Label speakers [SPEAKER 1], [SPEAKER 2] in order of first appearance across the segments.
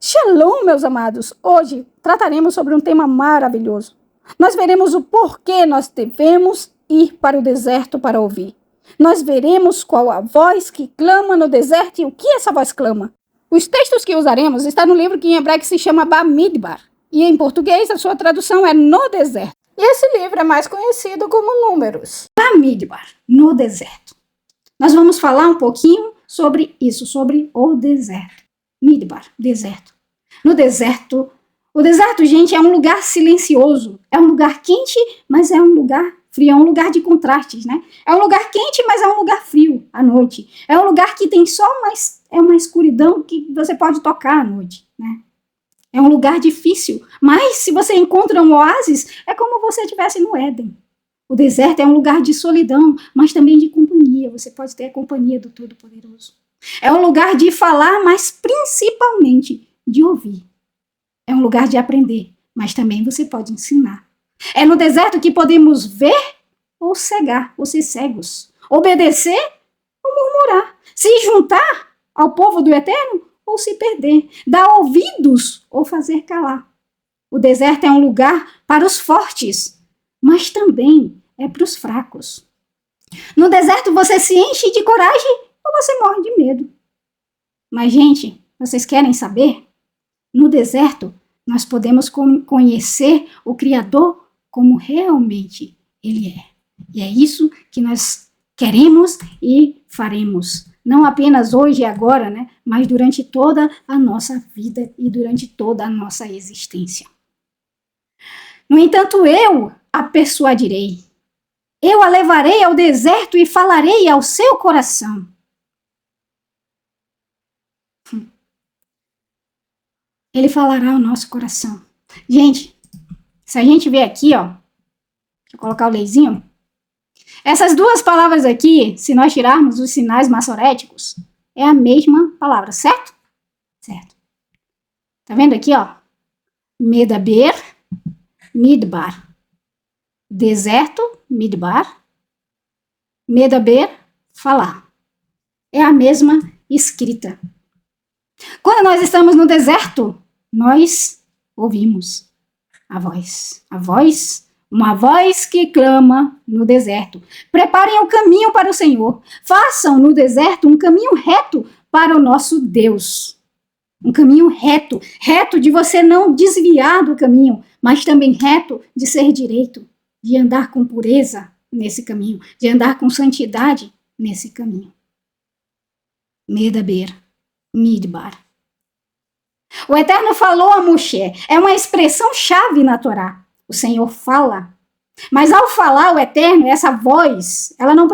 [SPEAKER 1] Shalom, meus amados! Hoje trataremos sobre um tema maravilhoso. Nós veremos o porquê nós devemos ir para o deserto para ouvir. Nós veremos qual a voz que clama no deserto e o que essa voz clama. Os textos que usaremos estão no livro que em hebraico se chama Bamidbar, e em português a sua tradução é No Deserto. E esse livro é mais conhecido como Números. Bamidbar, no deserto. Nós vamos falar um pouquinho sobre isso, sobre o deserto. Midbar, deserto. No deserto, o deserto, gente, é um lugar silencioso. É um lugar quente, mas é um lugar frio. É um lugar de contrastes, né? É um lugar quente, mas é um lugar frio à noite. É um lugar que tem sol, mas é uma escuridão que você pode tocar à noite, né? É um lugar difícil, mas se você encontra um oásis, é como você estivesse no Éden. O deserto é um lugar de solidão, mas também de companhia. Você pode ter a companhia do Todo-Poderoso. É um lugar de falar, mas principalmente de ouvir. É um lugar de aprender, mas também você pode ensinar. É no deserto que podemos ver ou cegar, ou ser cegos. Obedecer ou murmurar. Se juntar ao povo do Eterno ou se perder. Dar ouvidos ou fazer calar. O deserto é um lugar para os fortes, mas também é para os fracos. No deserto você se enche de coragem ou você morre de medo. Mas, gente, vocês querem saber? No deserto, nós podemos conhecer o Criador como realmente Ele é. E é isso que nós queremos e faremos. Não apenas hoje e agora, né? Mas durante toda a nossa vida e durante toda a nossa existência. No entanto, eu a persuadirei. Eu a levarei ao deserto e falarei ao seu coração. Ele falará ao nosso coração. Gente, se a gente ver aqui, ó, deixa eu colocar o leizinho. Essas duas palavras aqui, se nós tirarmos os sinais maçoréticos, é a mesma palavra, certo? Certo. Tá vendo aqui, ó? Medaber, midbar. Deserto, midbar. Medaber, falar. É a mesma escrita. Quando nós estamos no deserto, nós ouvimos a voz. A voz, uma voz que clama no deserto. Preparem o caminho para o Senhor. Façam no deserto um caminho reto para o nosso Deus. Um caminho reto. Reto de você não desviar do caminho, mas também reto de ser direito. De andar com pureza nesse caminho. De andar com santidade nesse caminho. Medaber, midbar. O Eterno falou a Moshe, é uma expressão-chave na Torá. O Senhor fala. Mas ao falar o Eterno, essa voz, ela não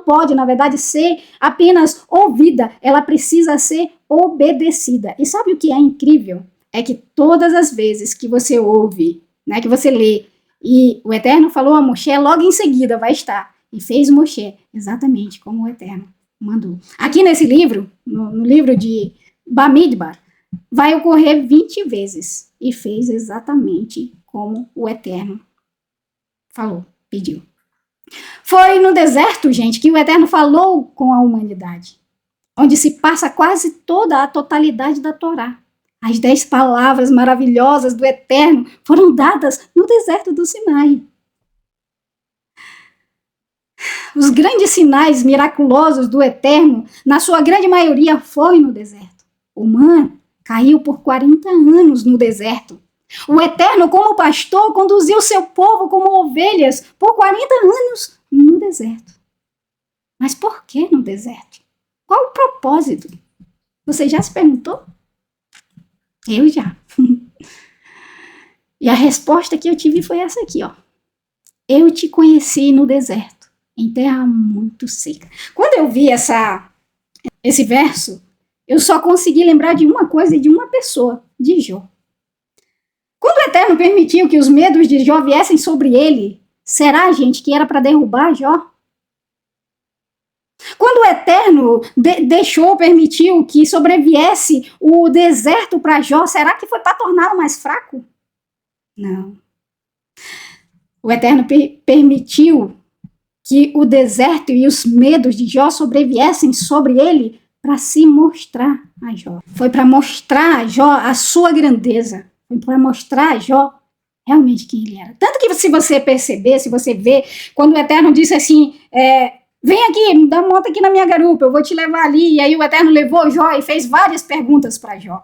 [SPEAKER 1] pode, na verdade, ser apenas ouvida, ela precisa ser obedecida. E sabe o que é incrível? É que todas as vezes que você ouve, né, que você lê, e o Eterno falou a Moshe, logo em seguida vai estar. E fez Moshe exatamente como o Eterno mandou. Aqui nesse livro, no livro de Bamidbar, vai ocorrer 20 vezes. E fez exatamente como o Eterno falou, pediu. Foi no deserto, gente, que o Eterno falou com a humanidade. Onde se passa quase toda a totalidade da Torá. As 10 palavras maravilhosas do Eterno foram dadas no deserto do Sinai. Os grandes sinais miraculosos do Eterno, na sua grande maioria, foi no deserto. O man caiu por 40 anos no deserto. O Eterno, como pastor, conduziu seu povo como ovelhas por 40 anos no deserto. Mas por que no deserto? Qual o propósito? Você já se perguntou? Eu já. E a resposta que eu tive foi essa aqui, ó. Eu te conheci no deserto, em terra muito seca. Quando eu vi esse verso, eu só consegui lembrar de uma coisa e de uma pessoa, de Jó. Quando o Eterno permitiu que os medos de Jó viessem sobre ele, será, gente, que era para derrubar Jó? Quando o Eterno permitiu que sobreviesse o deserto para Jó, será que foi para torná-lo mais fraco? Não. O Eterno permitiu que o deserto e os medos de Jó sobreviessem sobre ele para se mostrar a Jó. Foi para mostrar a Jó a sua grandeza. Foi para mostrar a Jó realmente quem ele era. Tanto que se você perceber, se você ver, quando o Eterno disse assim, vem aqui, dá uma volta aqui na minha garupa, eu vou te levar ali. E aí o Eterno levou Jó e fez várias perguntas para Jó.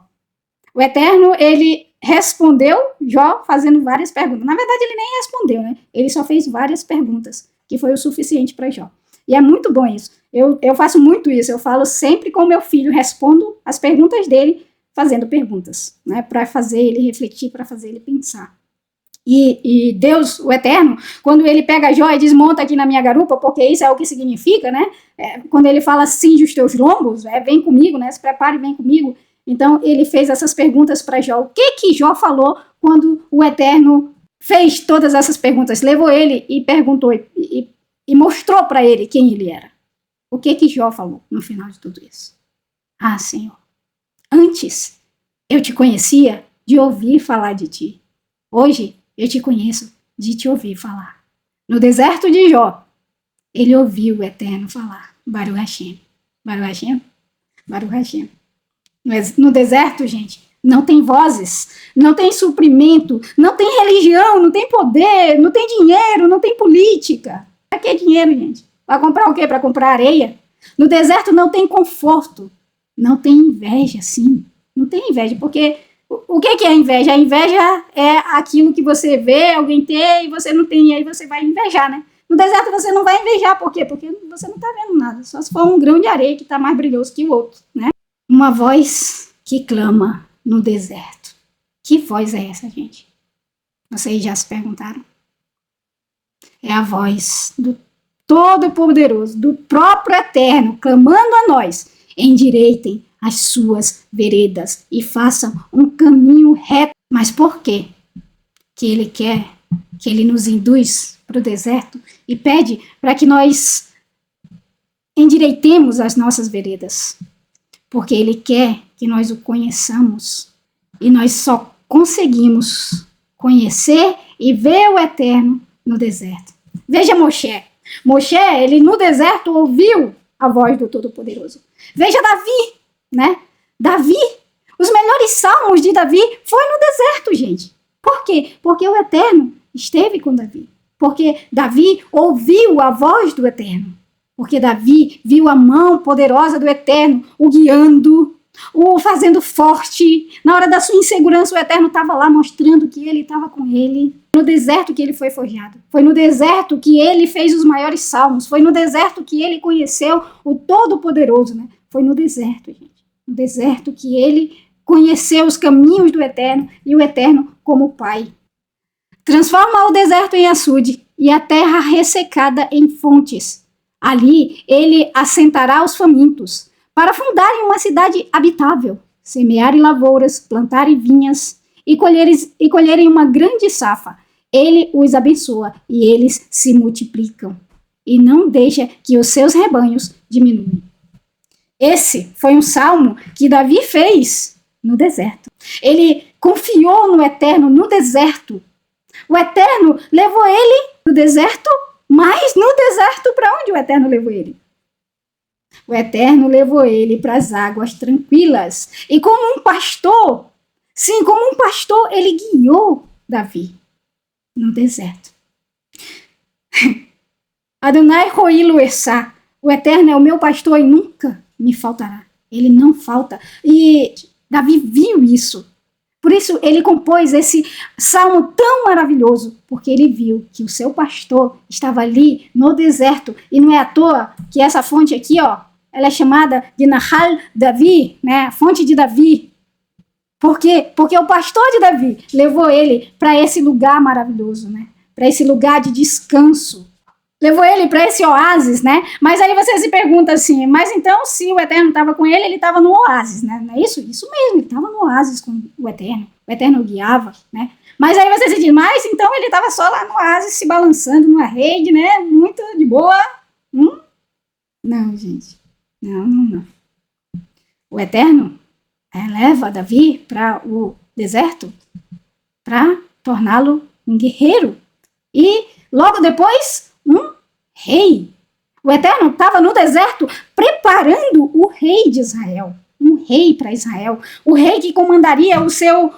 [SPEAKER 1] O Eterno, ele respondeu Jó fazendo várias perguntas. Na verdade, ele nem respondeu, né? Ele só fez várias perguntas, que foi o suficiente para Jó. E é muito bom isso. Eu faço muito isso. Eu falo sempre com o meu filho, respondo as perguntas dele fazendo perguntas, né? Para fazer ele refletir, para fazer ele pensar. E Deus, o Eterno, quando ele pega Jó e desmonta aqui na minha garupa, porque isso é o que significa, né? Quando ele fala cinge os teus lombos, vem comigo, né? Se prepare, vem comigo. Então, ele fez essas perguntas para Jó. O que Jó falou quando o Eterno fez todas essas perguntas? Levou ele e perguntou e mostrou para ele quem ele era. O que Jó falou no final de tudo isso? Ah, Senhor, antes eu te conhecia de ouvir falar de ti. Hoje eu te conheço de te ouvir falar. No deserto de Jó, ele ouviu o Eterno falar. Baruch Hashem. Baruch Hashem. Baruch Hashem. No deserto, gente, não tem vozes, não tem suprimento, não tem religião, não tem poder, não tem dinheiro, não tem política. Pra que dinheiro, gente? Para comprar o quê? Para comprar areia? No deserto não tem conforto, não tem inveja, sim. Não tem inveja, porque o que é inveja? A inveja é aquilo que você vê alguém ter e você não tem, e aí você vai invejar, né? No deserto você não vai invejar, por quê? Porque você não está vendo nada, só se for um grão de areia que está mais brilhoso que o outro, né? Uma voz que clama no deserto. Que voz é essa, gente? Vocês já se perguntaram? É a voz do Todo-Poderoso, do próprio Eterno, clamando a nós: endireitem as suas veredas e façam um caminho reto. Mas por quê? Que ele quer, que ele nos induz para o deserto e pede para que nós endireitemos as nossas veredas. Porque ele quer que nós o conheçamos. E nós só conseguimos conhecer e ver o Eterno no deserto. Veja Moshe. Moshe, ele no deserto ouviu a voz do Todo-Poderoso. Veja Davi, né? Davi, os melhores salmos de Davi foi no deserto, gente. Por quê? Porque o Eterno esteve com Davi. Porque Davi ouviu a voz do Eterno. Porque Davi viu a mão poderosa do Eterno, o guiando, o fazendo forte. Na hora da sua insegurança, o Eterno estava lá mostrando que ele estava com ele. No deserto que ele foi forjado. Foi no deserto que ele fez os maiores salmos. Foi no deserto que ele conheceu o Todo-Poderoso, né? Foi no deserto, gente. No deserto que ele conheceu os caminhos do Eterno e o Eterno como Pai. Transforma o deserto em açude e a terra ressecada em fontes. Ali ele assentará os famintos, para fundarem uma cidade habitável, semearem lavouras, plantarem vinhas e colherem uma grande safra. Ele os abençoa e eles se multiplicam, e não deixa que os seus rebanhos diminuam. Esse foi um salmo que Davi fez no deserto. Ele confiou no Eterno no deserto. O Eterno levou ele no deserto, mas no deserto para onde o Eterno levou ele? O Eterno levou ele para as águas tranquilas. E como um pastor, sim, como um pastor, ele guiou Davi no deserto. Adonai Roí Luessá, o Eterno é o meu pastor e nunca me faltará. Ele não falta. E Davi viu isso. Por isso ele compôs esse salmo tão maravilhoso, porque ele viu que o seu pastor estava ali no deserto. E não é à toa que essa fonte aqui, ó, ela é chamada de Nahal Davi, né? A fonte de Davi. Por quê? Porque o pastor de Davi levou ele para esse lugar maravilhoso, né? Para esse lugar de descanso. Levou ele para esse oásis, né? Mas aí você se pergunta assim, mas então se o Eterno estava com ele, ele estava no oásis, né? Não é isso? Isso mesmo, ele estava no oásis com o Eterno o guiava, né? Mas aí você se diz, mas então ele estava só lá no oásis se balançando numa rede, né? Muito de boa. Não, gente. Não. O Eterno leva Davi para o deserto para torná-lo um guerreiro. E logo depois, um rei. O Eterno estava no deserto preparando o rei de Israel. Um rei para Israel. O rei que comandaria o seu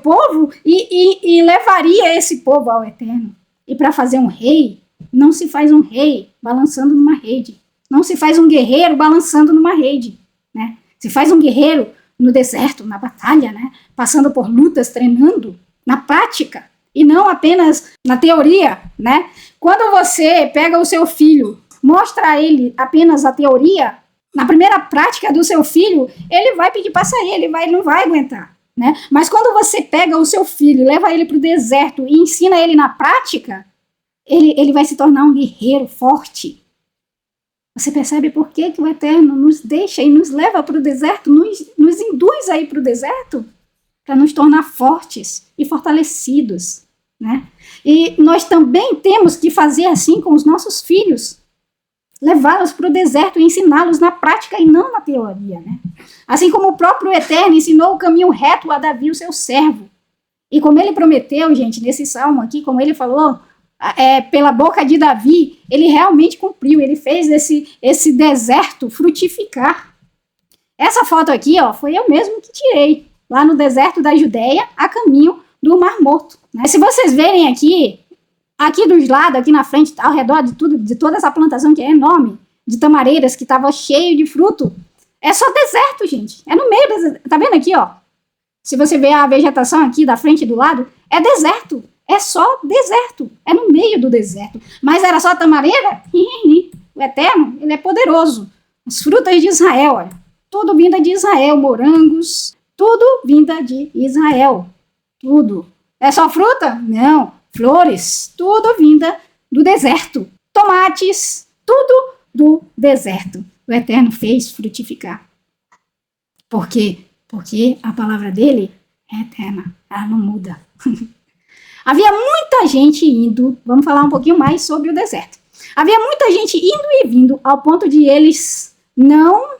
[SPEAKER 1] povo e levaria esse povo ao Eterno. E para fazer um rei, não se faz um rei balançando numa rede. Não se faz um guerreiro balançando numa rede. Né? Se faz um guerreiro no deserto, na batalha, né? Passando por lutas, treinando, na prática. E não apenas na teoria. Né? Quando você pega o seu filho, mostra a ele apenas a teoria, na primeira prática do seu filho, ele vai pedir para sair, ele não vai aguentar. Né? Mas quando você pega o seu filho, leva ele para o deserto e ensina ele na prática, ele vai se tornar um guerreiro forte. Você percebe por que o Eterno nos deixa e nos leva para o deserto, nos induz a ir para o deserto? Para nos tornar fortes e fortalecidos. Né? E nós também temos que fazer assim com os nossos filhos. Levá-los para o deserto e ensiná-los na prática e não na teoria. Né? Assim como o próprio Eterno ensinou o caminho reto a Davi, o seu servo. E como ele prometeu, gente, nesse salmo aqui, como ele falou, pela boca de Davi, ele realmente cumpriu, ele fez esse deserto frutificar. Essa foto aqui, ó, foi eu mesmo que tirei, lá no deserto da Judéia, a caminho do Mar Morto. Né? Se vocês verem aqui dos lados, aqui na frente, ao redor de toda essa plantação que é enorme, de tamareiras, que estava cheio de fruto, é só deserto, gente. É no meio do deserto. Tá vendo aqui, ó? Se você ver a vegetação aqui da frente e do lado, é deserto. É só deserto. É no meio do deserto. Mas era só tamareira? O Eterno, ele é poderoso. As frutas de Israel, olha. Tudo vinda de Israel. Morangos. Tudo vinda de Israel. Tudo. É só fruta? Não. Flores. Tudo vinda do deserto. Tomates. Tudo do deserto. O Eterno fez frutificar. Por quê? Porque a palavra dele é eterna. Ela não muda. Havia muita gente indo, vamos falar um pouquinho mais sobre o deserto. Havia muita gente indo e vindo ao ponto de eles não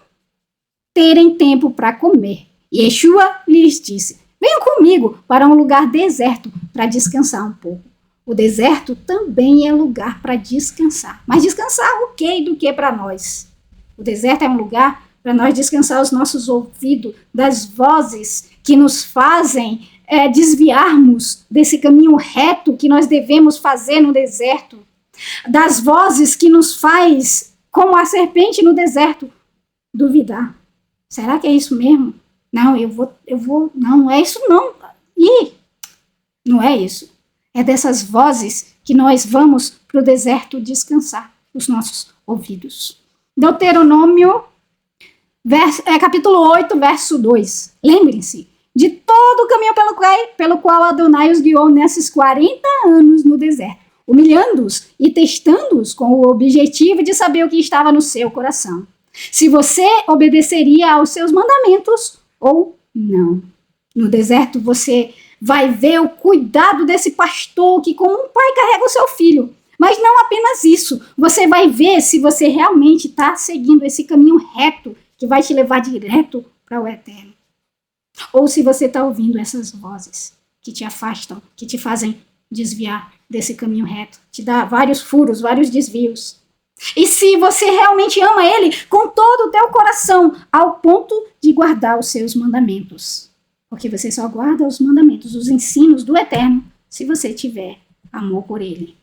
[SPEAKER 1] terem tempo para comer. E Yeshua lhes disse, venham comigo para um lugar deserto para descansar um pouco. O deserto também é lugar para descansar. Mas descansar o quê e do que para nós? O deserto é um lugar para nós descansar os nossos ouvidos das vozes que nos fazem desviarmos desse caminho reto que nós devemos fazer no deserto, das vozes que nos faz, como a serpente no deserto, duvidar. Será que é isso mesmo? Não, não é isso não. Não é isso. É dessas vozes que nós vamos para o deserto descansar os nossos ouvidos. Deuteronômio, capítulo 8, verso 2. Lembrem-se de todo o caminho pelo qual Adonai os guiou nesses 40 anos no deserto, humilhando-os e testando-os com o objetivo de saber o que estava no seu coração. Se você obedeceria aos seus mandamentos ou não. No deserto você vai ver o cuidado desse pastor que como um pai carrega o seu filho. Mas não apenas isso, você vai ver se você realmente está seguindo esse caminho reto que vai te levar direto para o Eterno. Ou se você está ouvindo essas vozes que te afastam, que te fazem desviar desse caminho reto, te dá vários furos, vários desvios. E se você realmente ama Ele com todo o teu coração, ao ponto de guardar os seus mandamentos. Porque você só guarda os mandamentos, os ensinos do Eterno, se você tiver amor por Ele.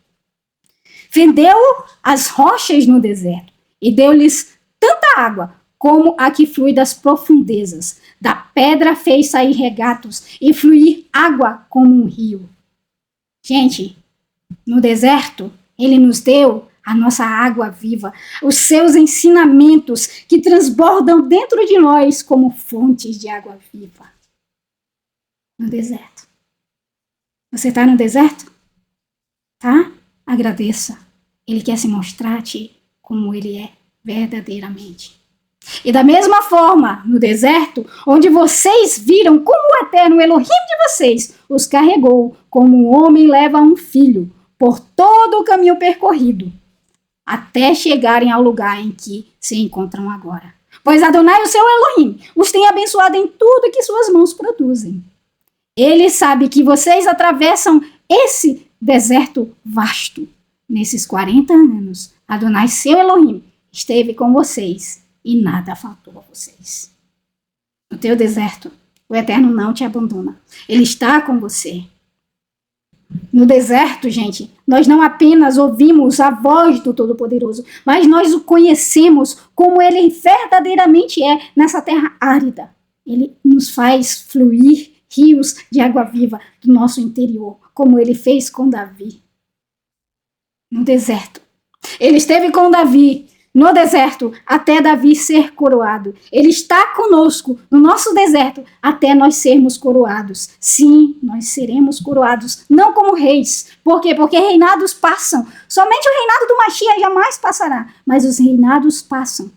[SPEAKER 1] Fendeu as rochas no deserto e deu-lhes tanta água como a que flui das profundezas. Da pedra fez sair regatos e fluir água como um rio. Gente, no deserto, Ele nos deu a nossa água viva, os seus ensinamentos que transbordam dentro de nós como fontes de água viva. No deserto. Você está no deserto? Tá? Agradeça. Ele quer se mostrar a ti como Ele é verdadeiramente. E da mesma forma, no deserto, onde vocês viram como o Eterno Elohim de vocês os carregou, como um homem leva um filho, por todo o caminho percorrido, até chegarem ao lugar em que se encontram agora. Pois Adonai, o seu Elohim, os tem abençoado em tudo que suas mãos produzem. Ele sabe que vocês atravessam esse deserto vasto. Nesses 40 anos, Adonai, seu Elohim, esteve com vocês e nada faltou a vocês. No teu deserto, o Eterno não te abandona. Ele está com você. No deserto, gente, nós não apenas ouvimos a voz do Todo-Poderoso, mas nós o conhecemos como ele verdadeiramente é nessa terra árida. Ele nos faz fluir rios de água viva do nosso interior, como ele fez com Davi. No deserto. Ele esteve com Davi no deserto até Davi ser coroado. Ele está conosco no nosso deserto até nós sermos coroados. Sim, nós seremos coroados, não como reis. Por quê? Porque reinados passam. Somente o reinado do Mashiach jamais passará, mas os reinados passam.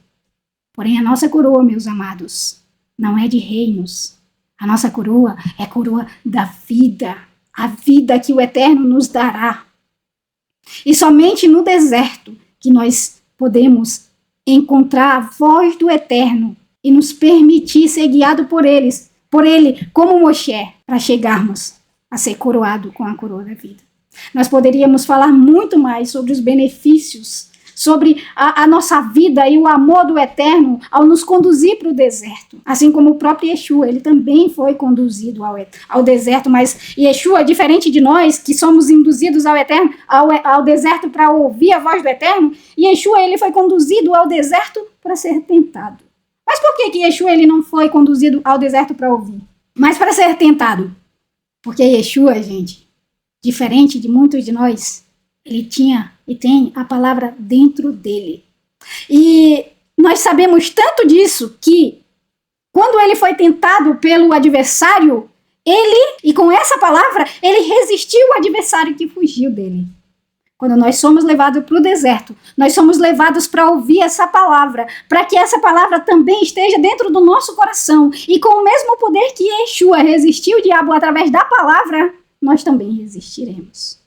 [SPEAKER 1] Porém, a nossa coroa, meus amados, não é de reinos. A nossa coroa é a coroa da vida, a vida que o Eterno nos dará. E somente no deserto que nós podemos encontrar a voz do Eterno e nos permitir ser guiado por ele, como Moshe, para chegarmos a ser coroado com a coroa da vida. Nós poderíamos falar muito mais sobre os benefícios, sobre a nossa vida e o amor do Eterno ao nos conduzir para o deserto. Assim como o próprio Yeshua, ele também foi conduzido ao deserto, mas Yeshua, diferente de nós, que somos induzidos ao Eterno, ao deserto para ouvir a voz do Eterno, Yeshua, ele foi conduzido ao deserto para ser tentado. Mas por que Yeshua ele não foi conduzido ao deserto para ouvir, mas para ser tentado? Porque Yeshua, gente, diferente de muitos de nós, ele tinha e tem a palavra dentro dele. E nós sabemos tanto disso que quando ele foi tentado pelo adversário, e com essa palavra, ele resistiu ao adversário que fugiu dele. Quando nós somos levados para o deserto, nós somos levados para ouvir essa palavra, para que essa palavra também esteja dentro do nosso coração. E com o mesmo poder que Yeshua resistiu o diabo através da palavra, nós também resistiremos.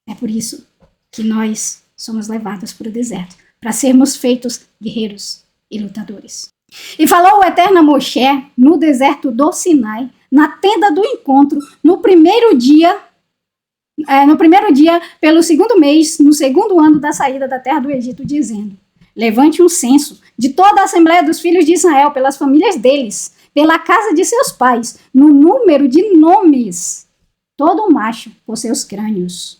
[SPEAKER 1] É por isso que nós somos levados para o deserto, para sermos feitos guerreiros e lutadores. E falou o Eterno a Moshe no deserto do Sinai, na tenda do encontro, no primeiro dia, pelo segundo mês, no segundo ano da saída da terra do Egito, dizendo: levante um censo de toda a Assembleia dos Filhos de Israel, pelas famílias deles, pela casa de seus pais, no número de nomes, todo macho por seus crânios,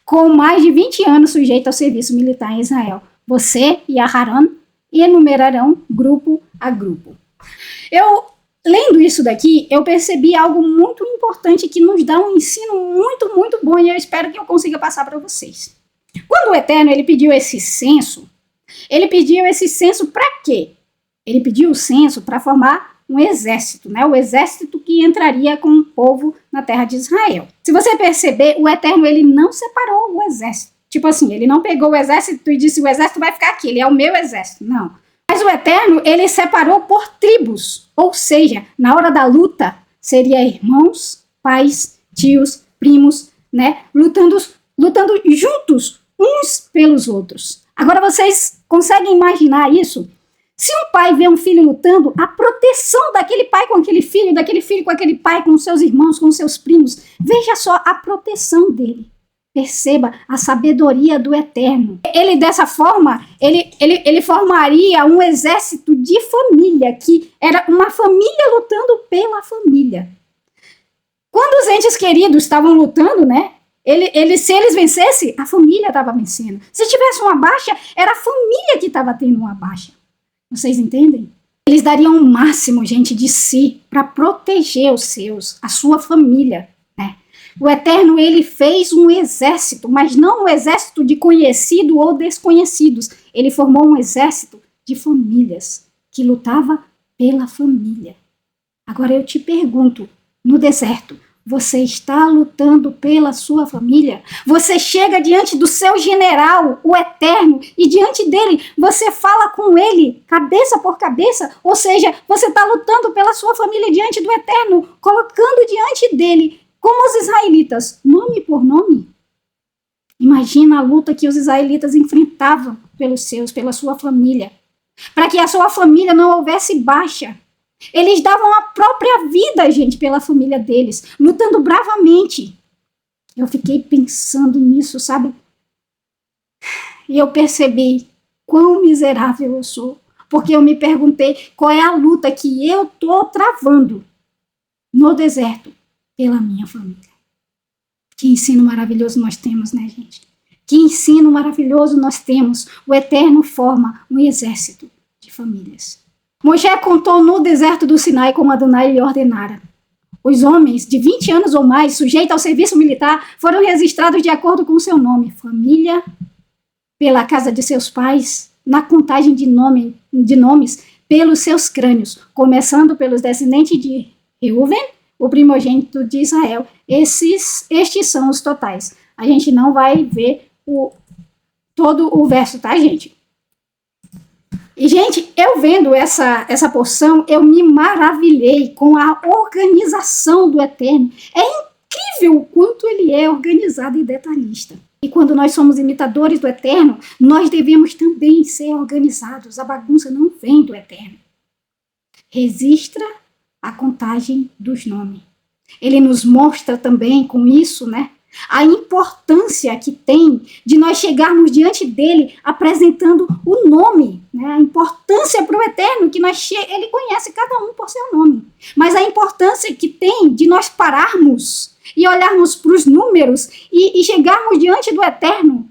[SPEAKER 1] com mais de 20 anos sujeito ao serviço militar em Israel. Você e Aharon enumerarão grupo a grupo. Lendo isso daqui, eu percebi algo muito importante que nos dá um ensino muito, muito bom, e eu espero que eu consiga passar para vocês. Quando o Eterno ele pediu esse censo para quê? Ele pediu o censo para formar um exército, né? O exército que entraria com o povo na terra de Israel. Se você perceber, o Eterno ele não separou o exército. Tipo assim, ele não pegou o exército e disse: o exército vai ficar aqui, ele é o meu exército. Não. Mas o Eterno, ele separou por tribos. Ou seja, na hora da luta, seria irmãos, pais, tios, primos, né? Lutando juntos, uns pelos outros. Agora, vocês conseguem imaginar isso? Se um pai vê um filho lutando, a proteção daquele pai com aquele filho, daquele filho com aquele pai, com seus irmãos, com seus primos, veja só a proteção dele. Perceba a sabedoria do Eterno. Ele, dessa forma, ele formaria um exército de família, que era uma família lutando pela família. Quando os entes queridos estavam lutando, né? Se eles vencessem, a família estava vencendo. Se tivesse uma baixa, era a família que estava tendo uma baixa. Vocês entendem? Eles dariam o máximo, gente, de si para proteger a sua família, né? O Eterno, ele fez um exército, mas não um exército de conhecidos ou desconhecidos. Ele formou um exército de famílias que lutava pela família. Agora eu te pergunto, no deserto, você está lutando pela sua família? Você chega diante do seu general, o Eterno, e diante dele você fala com ele, cabeça por cabeça? Ou seja, você está lutando pela sua família diante do Eterno, colocando diante dele, como os israelitas, nome por nome? Imagina a luta que os israelitas enfrentavam pela sua família, para que a sua família não houvesse baixa. Eles davam a própria vida, gente, pela família deles, lutando bravamente. Eu fiquei pensando nisso, sabe? E eu percebi quão miserável eu sou. Porque eu me perguntei qual é a luta que eu estou travando no deserto pela minha família. Que ensino maravilhoso nós temos, né, gente? Que ensino maravilhoso nós temos. O Eterno forma um exército de famílias. Moisés contou no deserto do Sinai como Adonai lhe ordenara. Os homens de 20 anos ou mais, sujeitos ao serviço militar, foram registrados de acordo com seu nome, família, pela casa de seus pais, na contagem de nomes pelos seus crânios, começando pelos descendentes de Reuven, o primogênito de Israel. Estes são os totais. A gente não vai ver todo o verso, tá, gente? E, gente, eu vendo essa porção, eu me maravilhei com a organização do Eterno. É incrível o quanto ele é organizado e detalhista. E quando nós somos imitadores do Eterno, nós devemos também ser organizados. A bagunça não vem do Eterno. Registra a contagem dos nomes. Ele nos mostra também com isso, né, a importância que tem de nós chegarmos diante dele apresentando o nome, né, a importância para o Eterno que ele conhece cada um por seu nome, mas a importância que tem de nós pararmos e olharmos para os números e chegarmos diante do Eterno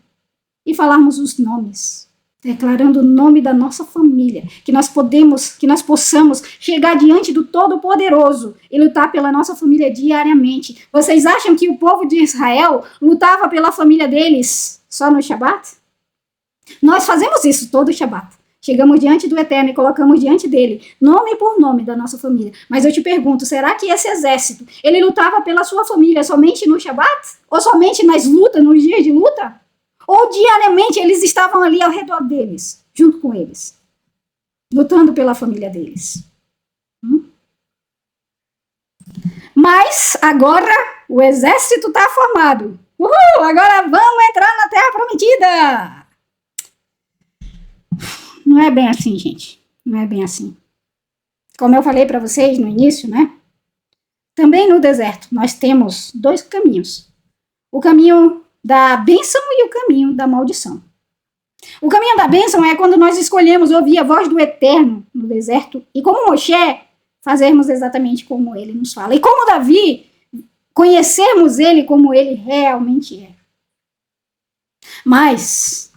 [SPEAKER 1] e falarmos os nomes, declarando o nome da nossa família, que nós possamos chegar diante do Todo-Poderoso e lutar pela nossa família diariamente. Vocês acham que o povo de Israel lutava pela família deles só no Shabat? Nós fazemos isso todo Shabat. Chegamos diante do Eterno e colocamos diante dele, nome por nome da nossa família. Mas eu te pergunto, será que esse exército, ele lutava pela sua família somente no Shabat? Ou somente nas lutas, nos dias de luta? Ou diariamente eles estavam ali ao redor deles, junto com eles, lutando pela família deles. Mas agora o exército está formado. Uhul! Agora vamos entrar na Terra Prometida. Não é bem assim, gente. Não é bem assim. Como eu falei para vocês no início, né? Também no deserto nós temos dois caminhos. O caminho da bênção e o caminho da maldição. O caminho da bênção é quando nós escolhemos ouvir a voz do Eterno no deserto e, como Moshe, fazermos exatamente como ele nos fala. E como Davi, conhecermos ele como ele realmente é. Mas,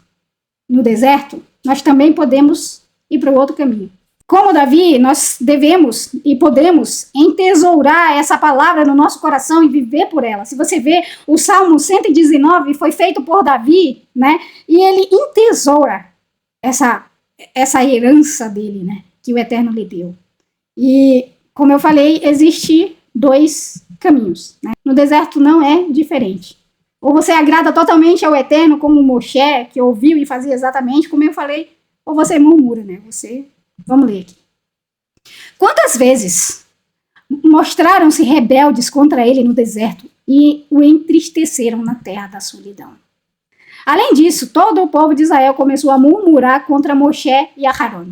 [SPEAKER 1] no deserto, nós também podemos ir para o outro caminho. Como Davi, nós devemos e podemos entesourar essa palavra no nosso coração e viver por ela. Se você vê, o Salmo 119 foi feito por Davi, né? E ele entesoura essa herança dele, né? Que o Eterno lhe deu. E, como eu falei, existe dois caminhos, né? No deserto não é diferente. Ou você agrada totalmente ao Eterno, como Moshe, que ouviu e fazia exatamente como eu falei, ou você murmura, né? Vamos ler aqui. Quantas vezes mostraram-se rebeldes contra ele no deserto e o entristeceram na terra da solidão? Além disso, todo o povo de Israel começou a murmurar contra Moshe e Aharon.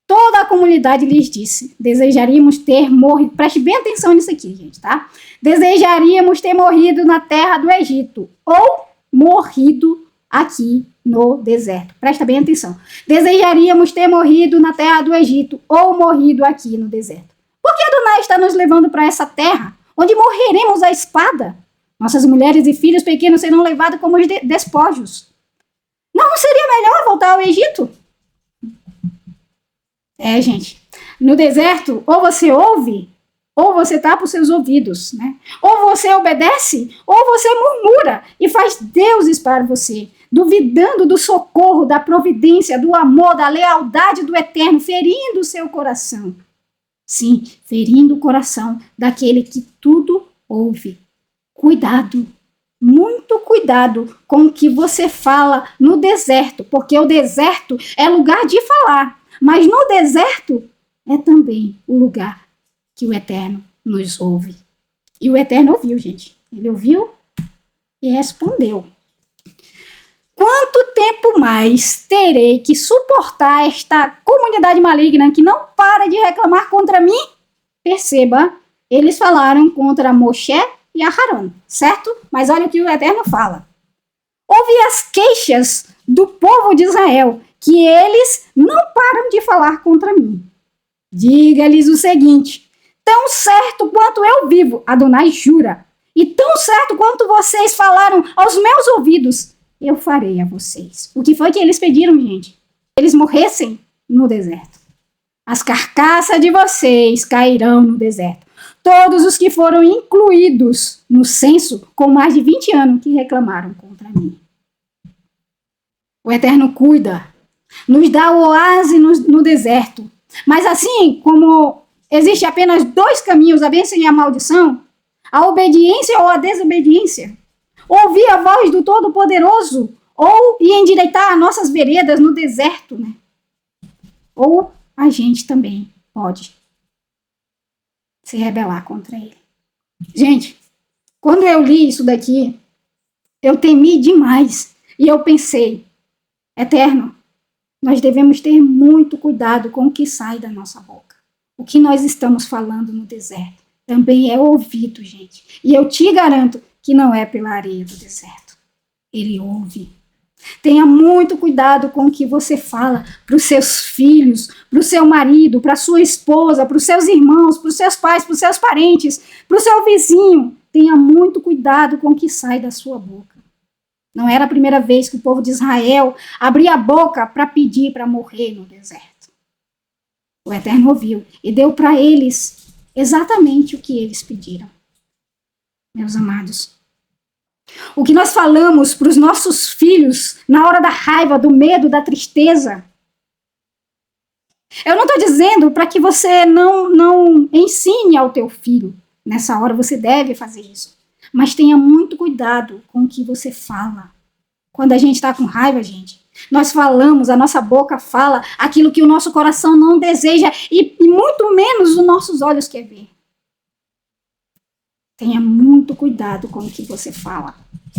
[SPEAKER 1] Toda a comunidade lhes disse, desejaríamos ter morrido, preste bem atenção nisso aqui, gente, tá? Desejaríamos ter morrido na terra do Egito, ou morrido aqui no deserto. Presta bem atenção. Desejaríamos ter morrido na terra do Egito ou morrido aqui no deserto. Por que Adonai está nos levando para essa terra, onde morreremos à espada? Nossas mulheres e filhos pequenos serão levados como despojos. Não seria melhor voltar ao Egito? Gente, no deserto, ou você ouve, ou você tapa os seus ouvidos, né? Ou você obedece, ou você murmura e faz deuses para você, duvidando do socorro, da providência, do amor, da lealdade do Eterno, ferindo o seu coração. Sim, ferindo o coração daquele que tudo ouve. Cuidado, muito cuidado com o que você fala no deserto, porque o deserto é lugar de falar, mas no deserto é também o lugar que o Eterno nos ouve. E o Eterno ouviu, gente. Ele ouviu e respondeu. Quanto tempo mais terei que suportar esta comunidade maligna que não para de reclamar contra mim? Perceba, eles falaram contra Moshe e Aharon, certo? Mas olha o que o Eterno fala. Ouvi as queixas do povo de Israel, que eles não param de falar contra mim. Diga-lhes o seguinte: tão certo quanto eu vivo, Adonai jura, e tão certo quanto vocês falaram aos meus ouvidos, eu farei a vocês. O que foi que eles pediram, gente? Eles morressem no deserto. As carcaças de vocês cairão no deserto. Todos os que foram incluídos no censo com mais de 20 anos que reclamaram contra mim. O Eterno cuida, nos dá o oásis no deserto. Mas assim como existe apenas 2 caminhos, a bênção e a maldição, a obediência ou a desobediência, ouvir a voz do Todo-Poderoso ou endireitar nossas veredas no deserto, né? Ou a gente também pode se rebelar contra ele. Gente, quando eu li isso daqui, eu temi demais e eu pensei, Eterno, nós devemos ter muito cuidado com o que sai da nossa boca. O que nós estamos falando no deserto também é ouvido, gente. E eu te garanto que não é pela areia do deserto. Ele ouve. Tenha muito cuidado com o que você fala para os seus filhos, para o seu marido, para a sua esposa, para os seus irmãos, para os seus pais, para os seus parentes, para o seu vizinho. Tenha muito cuidado com o que sai da sua boca. Não era a primeira vez que o povo de Israel abria a boca para pedir para morrer no deserto. O Eterno ouviu e deu para eles exatamente o que eles pediram. Meus amados, o que nós falamos para os nossos filhos na hora da raiva, do medo, da tristeza, eu não estou dizendo para que você não ensine ao teu filho. Nessa hora você deve fazer isso. Mas tenha muito cuidado com o que você fala. Quando a gente está com raiva, gente, nós falamos, a nossa boca fala aquilo que o nosso coração não deseja e muito menos os nossos olhos querem ver. Tenha muito cuidado com o que você fala,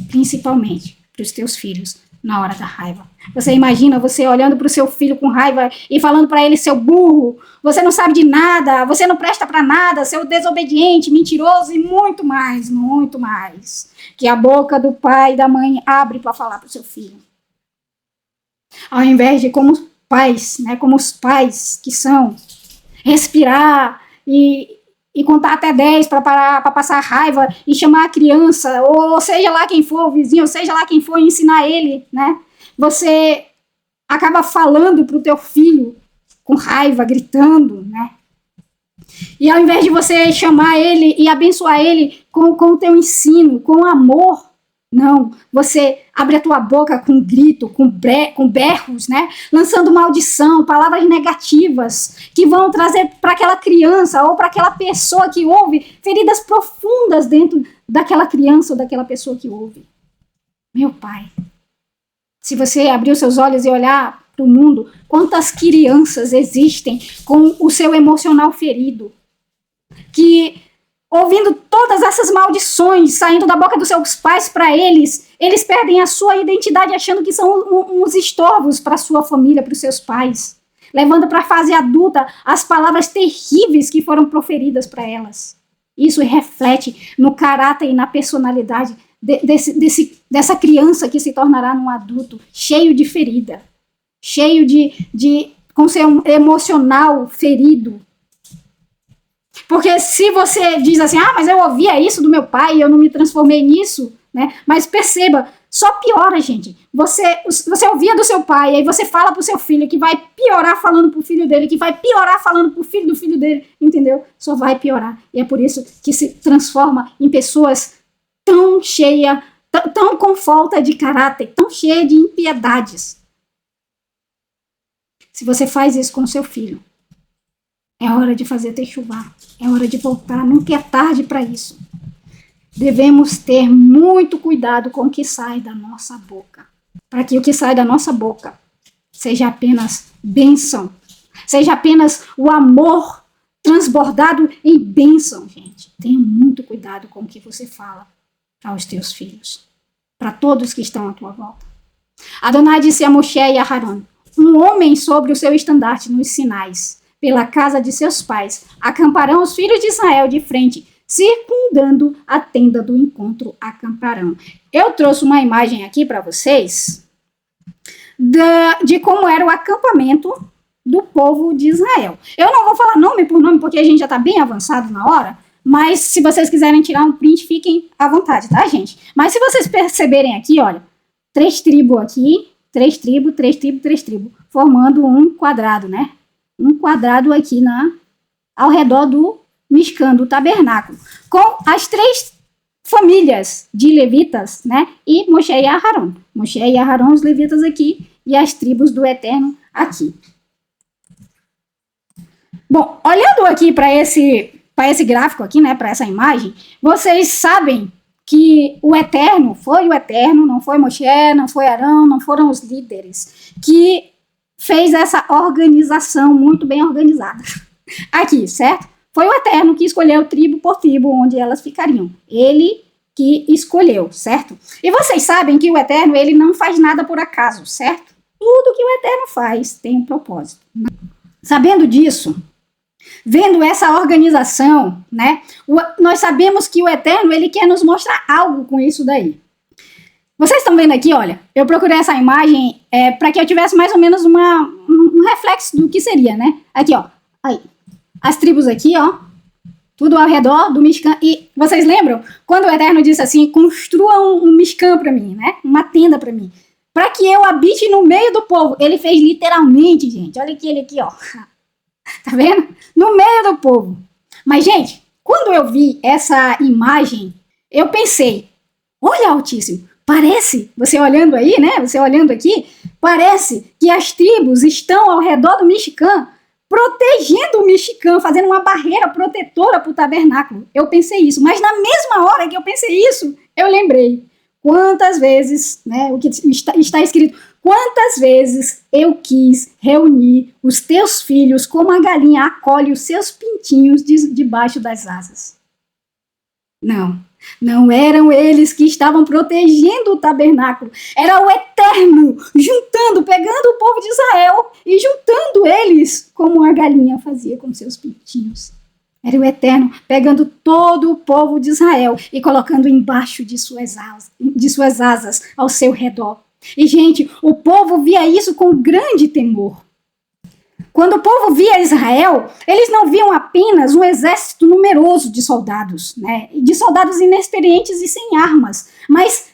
[SPEAKER 1] principalmente para os teus filhos na hora da raiva. Você imagina você olhando para o seu filho com raiva e falando para ele, seu burro, você não sabe de nada, você não presta para nada, seu desobediente, mentiroso e muito mais que a boca do pai e da mãe abre para falar para o seu filho. Ao invés de como pais, né, como os pais que são, respirar e contar até 10 para passar raiva e chamar a criança, ou seja lá quem for, o vizinho, ou seja lá quem for, e ensinar ele, né? Você acaba falando para o teu filho com raiva, gritando, né? E ao invés de você chamar ele e abençoar ele com o teu ensino, com amor, não, você abre a tua boca com grito, com berros, né? Lançando maldição, palavras negativas que vão trazer para aquela criança ou para aquela pessoa que ouve feridas profundas dentro daquela criança ou daquela pessoa que ouve. Meu Pai, se você abrir os seus olhos e olhar para o mundo, quantas crianças existem com o seu emocional ferido, que ouvindo todas essas maldições saindo da boca dos seus pais para eles perdem a sua identidade achando que são uns estorvos para a sua família, para os seus pais, levando para a fase adulta as palavras terríveis que foram proferidas para elas. Isso reflete no caráter e na personalidade dessa criança que se tornará um adulto cheio de ferida, cheio com seu emocional ferido. Porque se você diz assim, mas eu ouvia isso do meu pai e eu não me transformei nisso, né? Mas perceba, só piora, gente. Você ouvia do seu pai, aí você fala pro seu filho que vai piorar falando pro filho dele, que vai piorar falando pro filho do filho dele, entendeu? Só vai piorar. E é por isso que se transforma em pessoas tão cheias, tão com falta de caráter, tão cheias de impiedades. Se você faz isso com o seu filho, é hora de fazer techuvá, é hora de voltar, nunca é tarde para isso. Devemos ter muito cuidado com o que sai da nossa boca, para que o que sai da nossa boca seja apenas bênção, seja apenas o amor transbordado em bênção, gente. Tenha muito cuidado com o que você fala aos teus filhos, para todos que estão à tua volta. Adonai disse a Moshe e a Harão, um homem sobre o seu estandarte nos sinais, pela casa de seus pais, acamparão os filhos de Israel de frente, circundando a tenda do encontro, acamparão. Eu trouxe uma imagem aqui para vocês de como era o acampamento do povo de Israel. Eu não vou falar nome por nome, porque a gente já está bem avançado na hora, mas se vocês quiserem tirar um print, fiquem à vontade, tá, gente? Mas se vocês perceberem aqui, olha, 3 tribos aqui, 3 tribos, 3 tribos, 3 tribos, formando um quadrado, né? Um quadrado aqui ao redor do Mishkan, do tabernáculo, com as 3 famílias de levitas, né? E Moshe e Aharon. Moshe e Aharon, os levitas aqui, e as tribos do Eterno aqui. Bom, olhando aqui para esse gráfico aqui, né, para essa imagem, vocês sabem que o Eterno, não foi Moshe, não foi Arão, não foram os líderes, que fez essa organização muito bem organizada. Aqui, certo? Foi o Eterno que escolheu tribo por tribo onde elas ficariam. Ele que escolheu, certo? E vocês sabem que o Eterno, ele não faz nada por acaso, certo? Tudo que o Eterno faz tem um propósito. Sabendo disso, vendo essa organização, né, nós sabemos que o Eterno, ele quer nos mostrar algo com isso daí. Vocês estão vendo aqui, olha, eu procurei essa imagem para que eu tivesse mais ou menos um reflexo do que seria, né? Aqui, ó, aí, as tribos aqui, ó, tudo ao redor do Mishkan. E vocês lembram quando o Eterno disse assim, construa um Mishkan para mim, né? Uma tenda para mim, para que eu habite no meio do povo. Ele fez literalmente, gente. Olha aqui, ele aqui, ó. Tá vendo? No meio do povo. Mas, gente, quando eu vi essa imagem, eu pensei, olha, Altíssimo, parece, você olhando aí, né? Você olhando aqui, parece que as tribos estão ao redor do Mishkan, protegendo o Mishkan, fazendo uma barreira protetora para o tabernáculo. Eu pensei isso, mas na mesma hora que eu pensei isso, eu lembrei quantas vezes, né, o que está escrito, quantas vezes eu quis reunir os teus filhos como a galinha acolhe os seus pintinhos debaixo das asas. Não eram eles que estavam protegendo o tabernáculo, era o Eterno pegando o povo de Israel e juntando eles como a galinha fazia com seus pintinhos. Era o Eterno pegando todo o povo de Israel e colocando embaixo de suas asas ao seu redor. E, gente, o povo via isso com grande temor. Quando o povo via Israel, eles não viam apenas um exército numeroso de soldados, né? De soldados inexperientes e sem armas, mas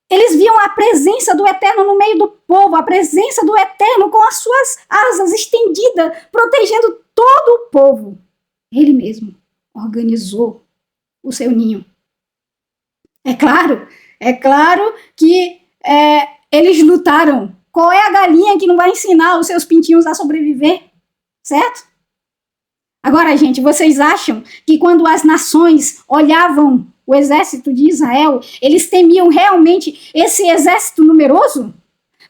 [SPEAKER 1] eles viam a presença do Eterno no meio do povo, a presença do Eterno com as suas asas estendidas, protegendo todo o povo. Ele mesmo organizou o seu ninho. É claro que eles lutaram. Qual é a galinha que não vai ensinar os seus pintinhos a sobreviver? Certo? Agora, gente, vocês acham que quando as nações olhavam o exército de Israel, eles temiam realmente esse exército numeroso?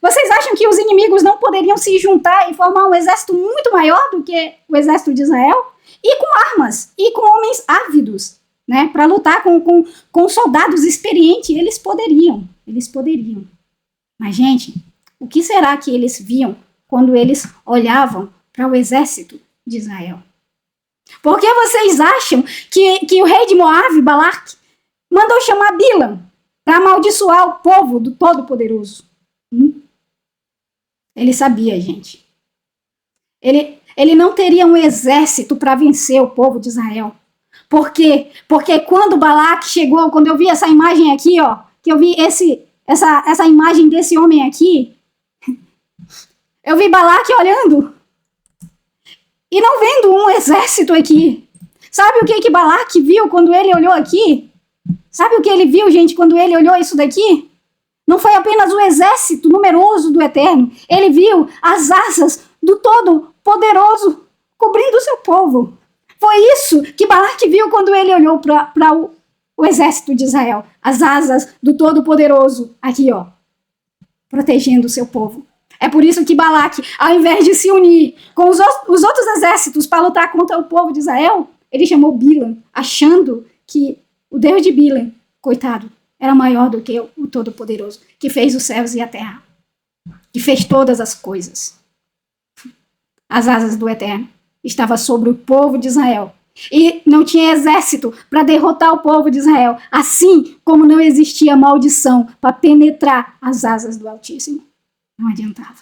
[SPEAKER 1] Vocês acham que os inimigos não poderiam se juntar e formar um exército muito maior do que o exército de Israel? E com armas, e com homens ávidos, né, para lutar com soldados experientes, eles poderiam. Mas, gente, o que será que eles viam quando eles olhavam para o exército de Israel? Por que vocês acham que o rei de Moabe, Balaque, mandou chamar Bilam para amaldiçoar o povo do Todo-Poderoso? Ele sabia, gente. Ele não teria um exército para vencer o povo de Israel. Por quê? Porque quando Balaque chegou, quando eu vi essa imagem aqui, ó, que eu vi essa imagem desse homem aqui, eu vi Balaque olhando e não vendo um exército aqui. Sabe o que Balaque viu quando ele olhou aqui? Sabe o que ele viu, gente, quando ele olhou isso daqui? Não foi apenas o exército numeroso do Eterno. Ele viu as asas do Todo-Poderoso cobrindo o seu povo. Foi isso que Balaque viu quando ele olhou para o exército de Israel. As asas do Todo-Poderoso aqui, ó, protegendo o seu povo. É por isso que Balaque, ao invés de se unir com os outros exércitos para lutar contra o povo de Israel, ele chamou Bilam, achando que o Deus de Bilam, coitado, era maior do que o Todo-Poderoso, que fez os céus e a terra, que fez todas as coisas. As asas do Eterno estavam sobre o povo de Israel. E não tinha exército para derrotar o povo de Israel, assim como não existia maldição para penetrar as asas do Altíssimo. Não adiantava.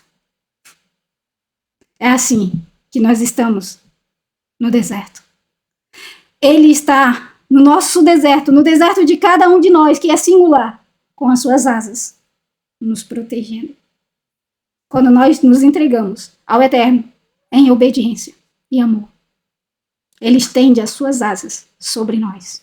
[SPEAKER 1] É assim que nós estamos no deserto. Ele está no nosso deserto, no deserto de cada um de nós, que é singular, com as suas asas, nos protegendo. Quando nós nos entregamos ao Eterno em obediência e amor, Ele estende as suas asas sobre nós.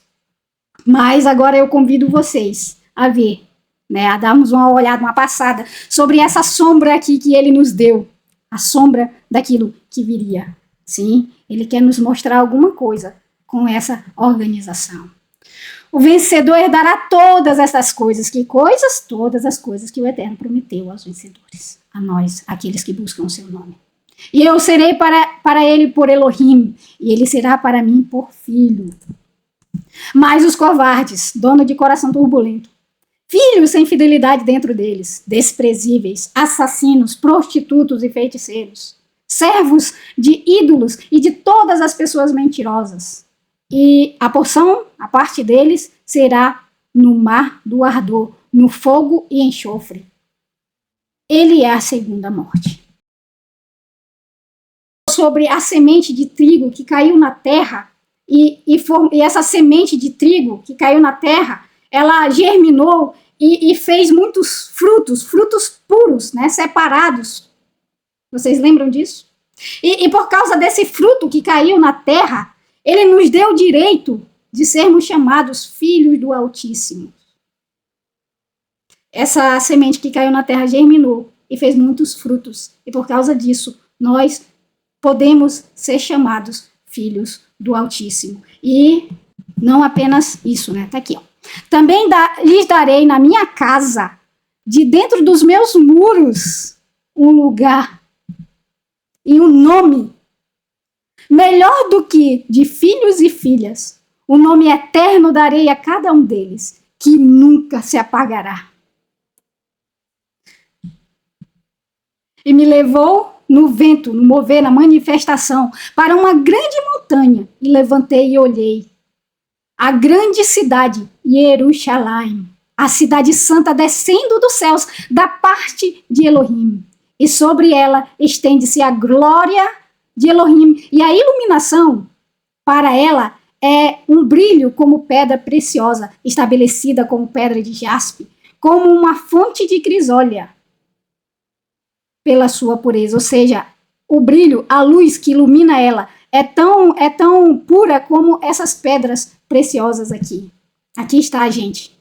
[SPEAKER 1] Mas agora eu convido vocês a ver, né, a darmos uma olhada, uma passada sobre essa sombra aqui que Ele nos deu, a sombra daquilo que viria. Sim, Ele quer nos mostrar alguma coisa com essa organização. O vencedor herdará todas essas coisas. Que coisas? Todas as coisas que o Eterno prometeu aos vencedores, a nós, aqueles que buscam o seu nome. E eu serei para ele por Elohim, e ele será para mim por filho. Mas os covardes, dono de coração turbulento, filhos sem fidelidade dentro deles, desprezíveis, assassinos, prostitutos e feiticeiros, servos de ídolos e de todas as pessoas mentirosas. E a porção, a parte deles, será no mar do ardor, no fogo e enxofre. Ele é a segunda morte. Sobre a semente de trigo que caiu na terra, e essa semente de trigo que caiu na terra, ela germinou e fez muitos frutos puros, né, separados. Vocês lembram disso? E por causa desse fruto que caiu na terra, ele nos deu o direito de sermos chamados filhos do Altíssimo. Essa semente que caiu na terra germinou e fez muitos frutos. E por causa disso, nós podemos ser chamados filhos do Altíssimo. E não apenas isso, né? Tá aqui, ó. Também lhes darei na minha casa, de dentro dos meus muros, um lugar e um nome melhor do que de filhos e filhas. O nome eterno darei a cada um deles, que nunca se apagará. E me levou no vento, no mover, na manifestação, para uma grande montanha, e levantei e olhei. A grande cidade, Jerusalém, a cidade santa descendo dos céus, da parte de Elohim. E sobre ela estende-se a glória de Elohim, e a iluminação para ela é um brilho como pedra preciosa, estabelecida como pedra de jaspe, como uma fonte de crisólia, pela sua pureza. Ou seja, o brilho, a luz que ilumina ela é tão pura como essas pedras preciosas aqui. Aqui está, gente.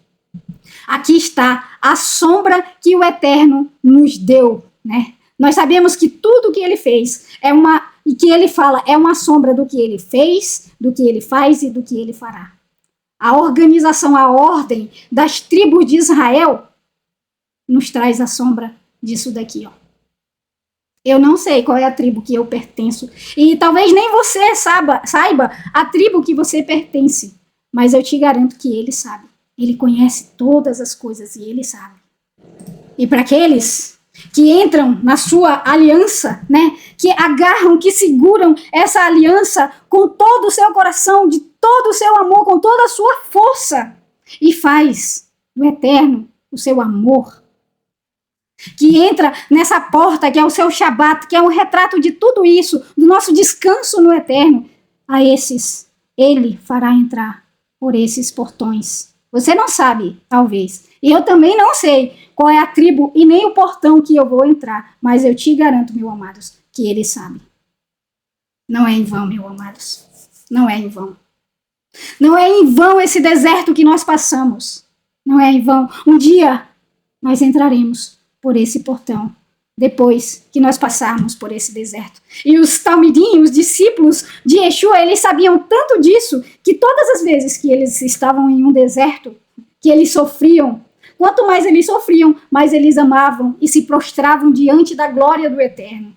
[SPEAKER 1] Aqui está a sombra que o Eterno nos deu, né? Nós sabemos que tudo que ele fez e que ele fala é uma sombra do que ele fez, do que ele faz e do que ele fará. A organização, a ordem das tribos de Israel nos traz a sombra disso daqui, ó. Eu não sei qual é a tribo que eu pertenço. E talvez nem você saiba a tribo que você pertence. Mas eu te garanto que ele sabe. Ele conhece todas as coisas e ele sabe. E para aqueles que entram na sua aliança, né, que agarram, que seguram essa aliança com todo o seu coração, de todo o seu amor, com toda a sua força, e faz do Eterno o seu amor, que entra nessa porta que é o seu Shabat, que é um retrato de tudo isso, do nosso descanso no Eterno, a esses ele fará entrar por esses portões. Você não sabe, talvez, e eu também não sei qual é a tribo e nem o portão que eu vou entrar, mas eu te garanto, meus amados, que ele sabe. Não é em vão, meus amados, não é em vão. Não é em vão esse deserto que nós passamos, não é em vão. Um dia nós entraremos por esse portão, depois que nós passarmos por esse deserto. E os talmidim, os discípulos de Yeshua, eles sabiam tanto disso, que todas as vezes que eles estavam em um deserto, que eles sofriam, quanto mais eles sofriam, mais eles amavam e se prostravam diante da glória do Eterno.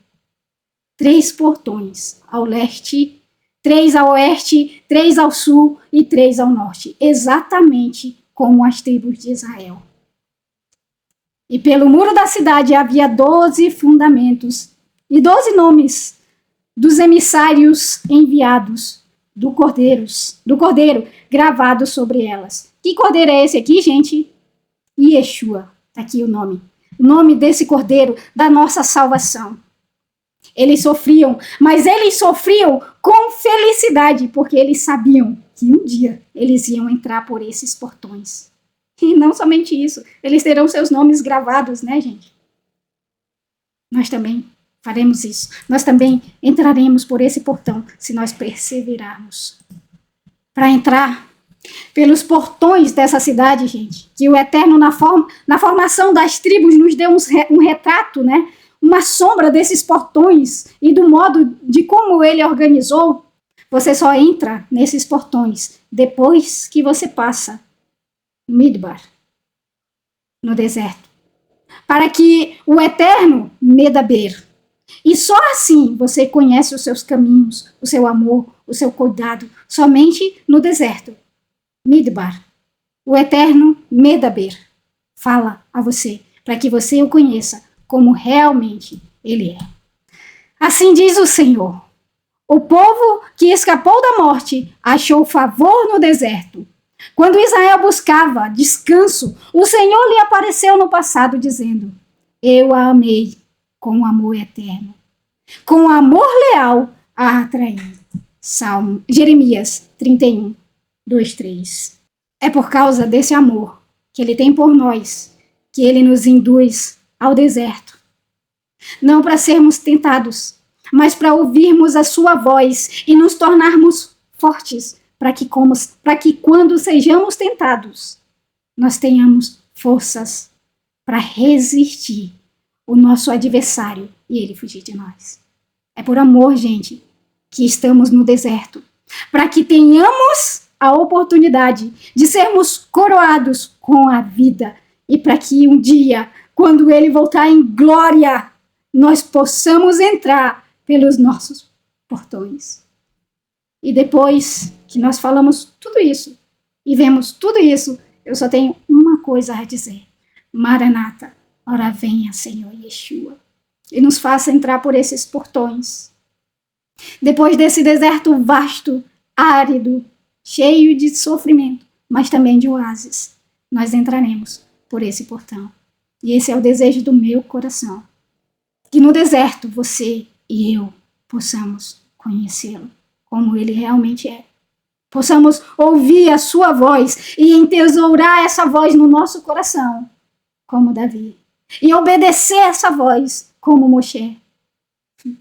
[SPEAKER 1] 3 portões ao leste, 3 ao oeste, 3 ao sul e 3 ao norte, exatamente como as tribos de Israel. E pelo muro da cidade havia 12 fundamentos e 12 nomes dos emissários enviados do Cordeiro gravados sobre elas. Que cordeiro é esse aqui, gente? Yeshua. Tá aqui o nome. o nome desse cordeiro, da nossa salvação. Eles sofriam, mas eles sofriam com felicidade, porque eles sabiam que um dia eles iam entrar por esses portões. E não somente isso, eles terão seus nomes gravados, né, gente? Nós também faremos isso. Nós também entraremos por esse portão, se nós perseverarmos. Para entrar pelos portões dessa cidade, gente, que o Eterno, na formação das tribos, nos deu um retrato, né? Uma sombra desses portões e do modo de como ele organizou. Você só entra nesses portões depois que você passa Midbar, no deserto, para que o Eterno Medaber. E só assim você conhece os seus caminhos, o seu amor, o seu cuidado, somente no deserto. Midbar, o Eterno Medaber, fala a você, para que você o conheça como realmente ele é. Assim diz o Senhor: o povo que escapou da morte achou favor no deserto. Quando Israel buscava descanso, o Senhor lhe apareceu no passado, dizendo: eu a amei com amor eterno. Com amor leal a atraí. Jeremias 31, 2, 3. É por causa desse amor que ele tem por nós que ele nos induz ao deserto. Não para sermos tentados, mas para ouvirmos a sua voz e nos tornarmos fortes, para que quando sejamos tentados, nós tenhamos forças para resistir o nosso adversário e ele fugir de nós. É por amor, gente, que estamos no deserto, para que tenhamos a oportunidade de sermos coroados com a vida e para que um dia, quando ele voltar em glória, nós possamos entrar pelos nossos portões. E depois que nós falamos tudo isso e vemos tudo isso, eu só tenho uma coisa a dizer: Maranata, ora venha, Senhor Yeshua, e nos faça entrar por esses portões. Depois desse deserto vasto, árido, cheio de sofrimento, mas também de oásis, nós entraremos por esse portão. E esse é o desejo do meu coração. Que no deserto você e eu possamos conhecê-lo como ele realmente é. Possamos ouvir a sua voz e entesourar essa voz no nosso coração, como Davi. E obedecer essa voz, como Moshe. E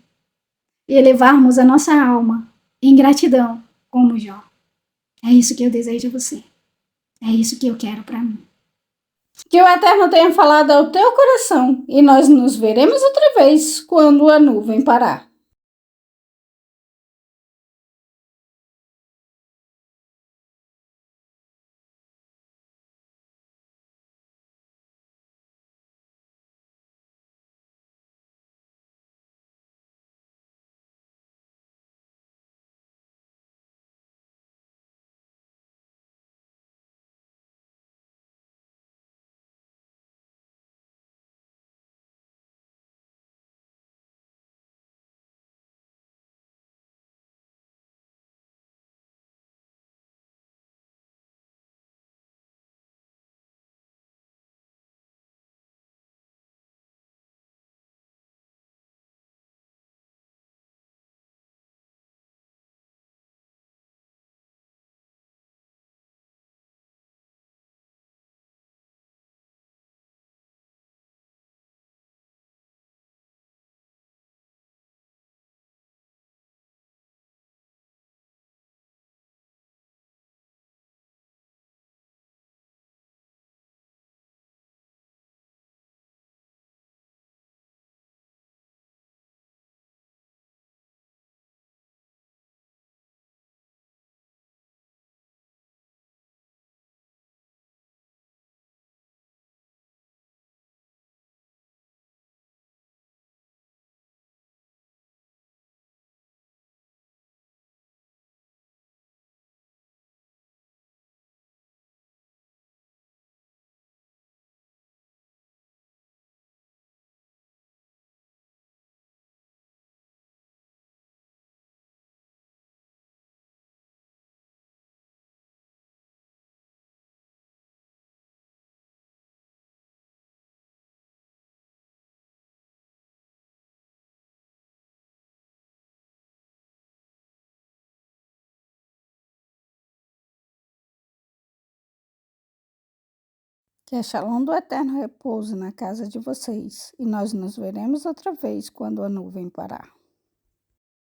[SPEAKER 1] elevarmos a nossa alma em gratidão, como Jó. É isso que eu desejo a você. É isso que eu quero para mim.
[SPEAKER 2] Que o Eterno tenha falado ao teu coração e nós nos veremos outra vez quando a nuvem parar.
[SPEAKER 1] Que a Shalom do Eterno repouse na casa de vocês e nós nos veremos outra vez quando a nuvem parar.